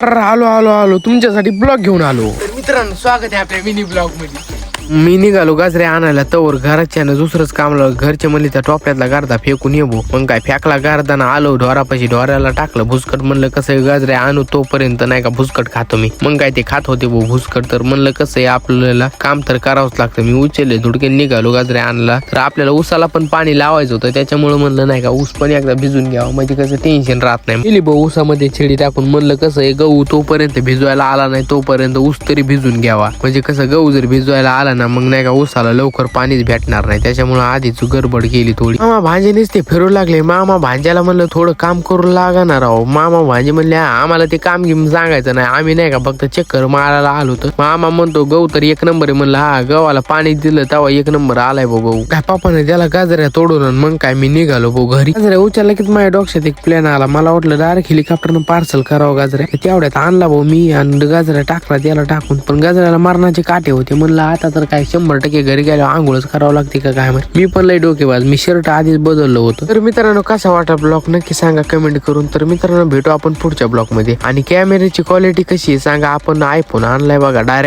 आलो आलो आलो तुमच्यासाठी ब्लॉग घेऊन आलो. तर मित्रांनो स्वागत आहे आपल्या मिनी ब्लॉग मध्ये. मी निघालो गाजरे आणायला, तवर घराच्या दुसरंच काम लागलं. घरचे म्हणले त्या टोपल्यातला गारदा फेकून ये भो. मग काय फेकला गारदाना, आलो ढोरापाशी, ढोराला टाकलं भुसकट. म्हणलं कसं आहे गाजरे आणू तोपर्यंत नाही का भुसकट खातो मी. मग काय ते खात होते भो भुसकट. तर म्हणलं कसं आहे आपल्याला काम तर करावंच लागतं. मी उचलले धुडके निघालो गाजरे आणला. तर आपल्याला ऊसाला पण पाणी लावायचं होतं, त्याच्यामुळे म्हणलं नाही का ऊस पण एकदा भिजून घ्यावं, म्हणजे कसं टेन्शन राहत नाही. गेली भाऊ ऊसामध्ये छेडी टाकून. म्हणलं कसं आहे गहू तोपर्यंत भिजवायला आला नाही तोपर्यंत ऊस तरी भिजून घ्यावा, म्हणजे कसं गहू जर भिजवायला आला ना मग नाही का ऊसाला लवकर पाणीच भेटणार नाही. त्याच्यामुळे आधीच गडबड केली थोडी. मामा भांजेनेच ते फिरू लागले. मामा भांज्याला म्हणलं थोडं काम करू लागणार आहो. मामा भांजे म्हणले आम्हाला ते काम घेऊन सांगायचं नाही, आम्ही नाही का फक्त चक्कर मारायला आलो. तर मामा म्हणतो गहू तर एक नंबर आहे. म्हणलं हा गव्हाला पाणी दिलं तेव्हा एक नंबर आलाय भाऊ गहू. काय पप्पाने त्याला गाजऱ्या तोडून. मग काय मी निघालो भाऊ घरी. गाजऱ्या उचलला की माझ्या डोक्यात एक प्लॅन आला. मला वाटलं डायरेक्ट हेलिकॉप्टरनं पार्सल करावं गाजऱ्या. तेवढ्यात आणला भाऊ मी आणि गाजऱ्या टाकला त्याला टाकून. पण गाजऱ्याला मारण्याचे काटे होते. म्हणलं आता तर काय 100% घरी गेल्यावर आंघोळच करावं लागते का काय माहिती. मी पण लय डोकेबाज, मी शर्ट आधीच बदललं होतं. तर मित्रांनो कसा वाटला ब्लॉग नक्की सांगा कमेंट करून. तर मित्रांनो भेटू आपण पुढच्या ब्लॉग मध्ये. आणि कॅमेऱ्याची क्वालिटी कशी आहे सांगा. आपण आयफोन आणलाय बघा डायरेक्ट.